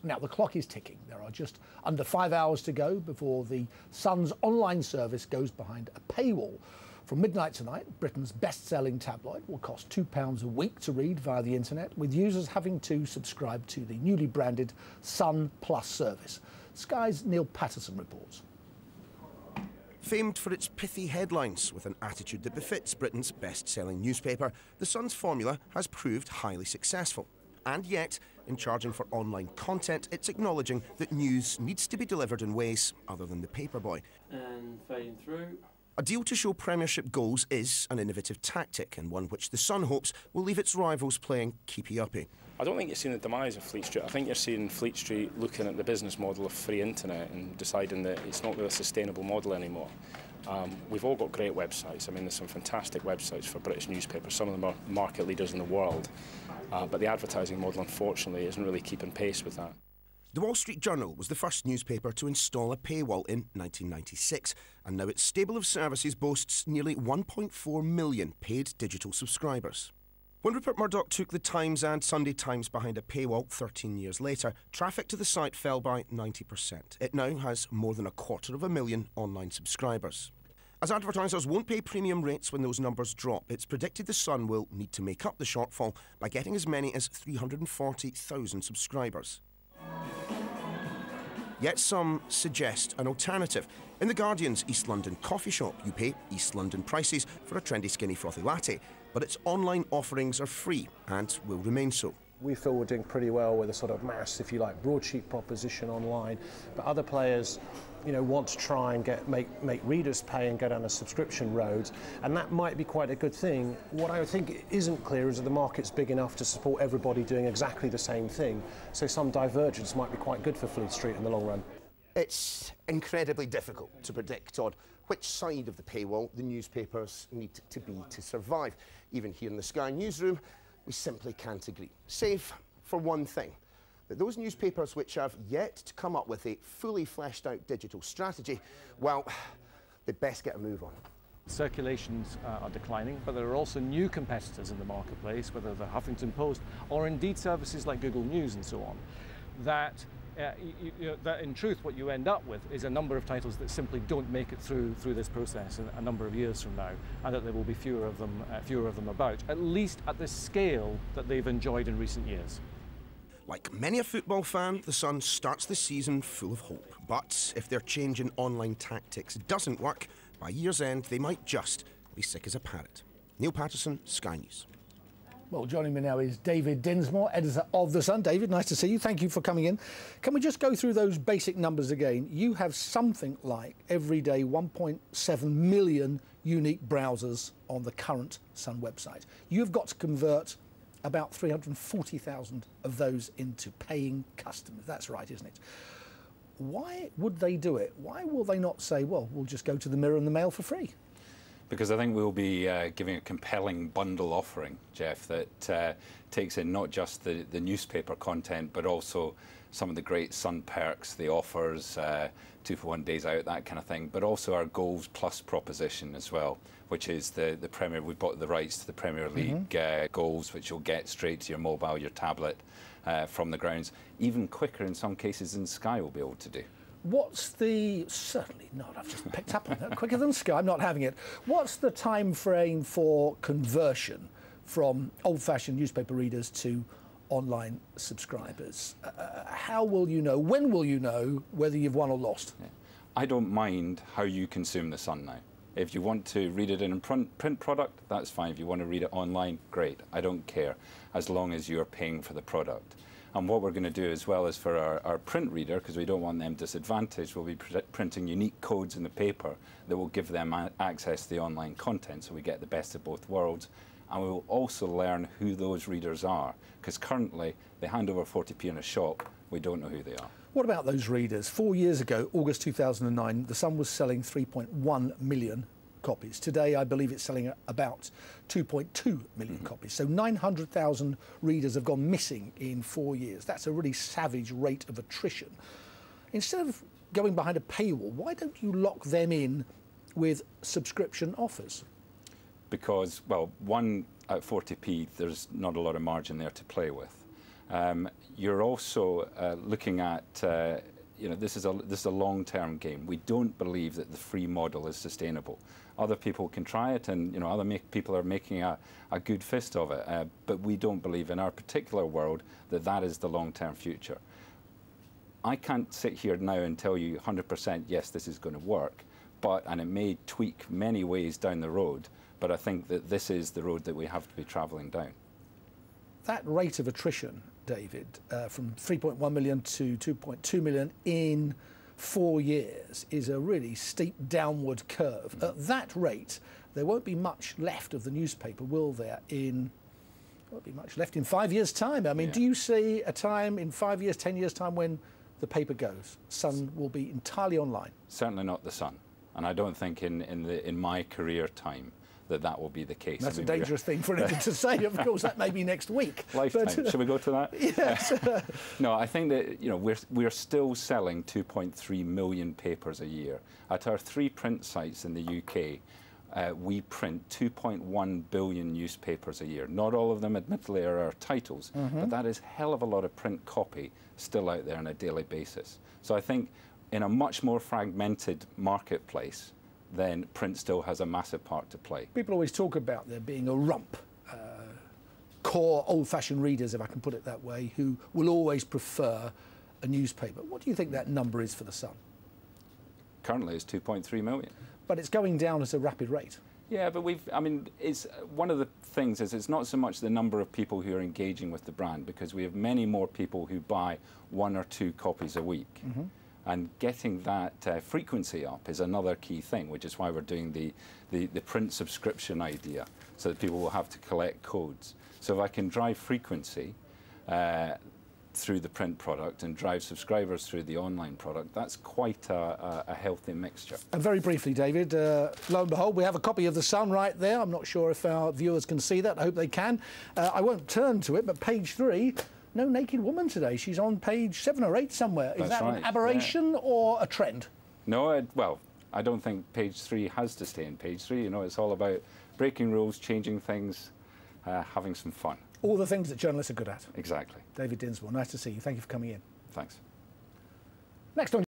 Now, the clock is ticking. There are just under 5 hours to go before the Sun's online service goes behind a paywall. From midnight tonight, Britain's best-selling tabloid will cost £2 a week to read via the internet, with users having to subscribe to the newly branded Sun Plus service. Sky's Neil Patterson reports. Famed for its pithy headlines, with an attitude that befits Britain's best-selling newspaper, the Sun's formula has proved highly successful. And yet, in charging for online content, it's acknowledging that news needs to be delivered in ways other than the paperboy. And fading through. A deal to show Premiership goals is an innovative tactic, and one which the Sun hopes will leave its rivals playing keepy-uppy. I don't think you're seeing the demise of Fleet Street. I think you're seeing Fleet Street looking at the business model of free internet and deciding that it's not really a sustainable model anymore. We've all got great websites. I mean, there's some fantastic websites for British newspapers. Some of them are market leaders in the world. But the advertising model, unfortunately, isn't really keeping pace with that. The Wall Street Journal was the first newspaper to install a paywall in 1996, and now its stable of services boasts nearly 1.4 million paid digital subscribers. When Rupert Murdoch took the Times and Sunday Times behind a paywall 13 years later, traffic to the site fell by 90%. It now has more than 250,000 online subscribers. As advertisers won't pay premium rates when those numbers drop, it's predicted the Sun will need to make up the shortfall by getting as many as 340,000 subscribers. Yet some suggest an alternative. In The Guardian's East London coffee shop, you pay East London prices for a trendy skinny frothy latte, but its online offerings are free and will remain so. We feel we're doing pretty well with a sort of mass, if you like, broadsheet proposition online, but other players, you know, want to try and make readers pay and go down a subscription road, and that might be quite a good thing. What I think isn't clear is that the market's big enough to support everybody doing exactly the same thing, so some divergence might be quite good for Fleet Street in the long run. It's incredibly difficult to predict on which side of the paywall the newspapers need to be to survive. Even here in the Sky newsroom, we simply can't agree. Save for one thing, that those newspapers which have yet to come up with a fully fleshed out digital strategy, well, they'd best get a move on. Circulations are declining, but there are also new competitors in the marketplace, whether they're Huffington Post or indeed services like Google News and so on, that that in truth what you end up with is a number of titles that simply don't make it through this process a number of years from now, and that there will be fewer of them about, at least at the scale that they've enjoyed in recent years. Like many a football fan, the Sun starts the season full of hope. But if their change in online tactics doesn't work, by year's end they might just be sick as a parrot. Neil Patterson, Sky News. Well, joining me now is David Dinsmore, editor of The Sun. David, nice to see you. Thank you for coming in. Can we just go through those basic numbers again? You have something like every day 1.7 million unique browsers on the current Sun website. You've got to convert about 340,000 of those into paying customers. That's right, isn't it? Why would they do it? Why will they not say, well, we'll just go to the Mirror and the Mail for free? Because I think we'll be giving a compelling bundle offering, Jeff, that takes in not just the newspaper content, but also some of the great Sun perks, the offers, 2-for-1 days out, that kind of thing, but also our Goals Plus proposition as well, which is the Premier. We've bought the rights to the Premier League goals, which you'll get straight to your mobile, your tablet, from the grounds, even quicker in some cases than Sky will be able to do. What's the, certainly not, I've just picked up on that, quicker than Sky, I'm not having it. What's the time frame for conversion from old-fashioned newspaper readers to online subscribers? How will you know, when will you know whether you've won or lost? Yeah. I don't mind how you consume the Sun now. If you want to read it in a print product, that's fine. If you want to read it online, great. I don't care, as long as you're paying for the product. And what we're going to do as well is for our print reader, because we don't want them disadvantaged, we'll be printing unique codes in the paper that will give them access to the online content, so we get the best of both worlds. And we will also learn who those readers are, because currently they hand over 40p in a shop, we don't know who they are. What about those readers? 4 years ago, August 2009, The Sun was selling 3.1 million copies. Today, I believe it's selling at about 2.2 million copies. So 900,000 readers have gone missing in 4 years. That's a really savage rate of attrition. Instead of going behind a paywall, why don't you lock them in with subscription offers? Because, well, one, at 40p, there's not a lot of margin there to play with. you're also looking at, you know, this is a long-term game. We don't believe that the free model is sustainable. Other people can try it, and you know, other people are making a good fist of it. But we don't believe in our particular world that that is the long-term future. I can't sit here now and tell you 100% yes, this is going to work, and it may tweak many ways down the road. But I think that this is the road that we have to be travelling down. That rate of attrition, David, from 3.1 million to 2.2 million in 4 years is a really steep downward curve. At that rate, there won't be much left of the newspaper, will there, won't be much left in 5 years' time? I mean, do you see a time in 5 years, 10 years' time when the paper goes? Sun will be entirely online? Certainly not the Sun. And I don't think in my career time that will be the case. That's a dangerous thing for anyone to say. Of course, that may be next week. Lifetime. Should we go to that? Yes. No, I think that, you know, we're still selling 2.3 million papers a year. At our 3 print sites in the UK, we print 2.1 billion newspapers a year. Not all of them, admittedly, are our titles, but that is hell of a lot of print copy still out there on a daily basis. So I think in a much more fragmented marketplace, then print still has a massive part to play. People always talk about there being a rump, core old-fashioned readers, if I can put it that way, who will always prefer a newspaper. What do you think that number is for the Sun? Currently it's 2.3 million. But it's going down at a rapid rate. Yeah, but I mean, it's one of the things is it's not so much the number of people who are engaging with the brand, because we have many more people who buy 1 or 2 copies a week. And getting that frequency up is another key thing, which is why we're doing the print subscription idea, so that people will have to collect codes. So if I can drive frequency through the print product and drive subscribers through the online product, that's quite a healthy mixture. And very briefly, David, lo and behold, we have a copy of The Sun right there. I'm not sure if our viewers can see that. I hope they can. I won't turn to it, but page 3, no naked woman today. She's on page 7 or 8 somewhere. Is that an aberration or a trend? No, well, I don't think page 3 has to stay in page 3. You know, it's all about breaking rules, changing things, having some fun. All the things that journalists are good at. Exactly. David Dinsmore, nice to see you. Thank you for coming in. Thanks. Next on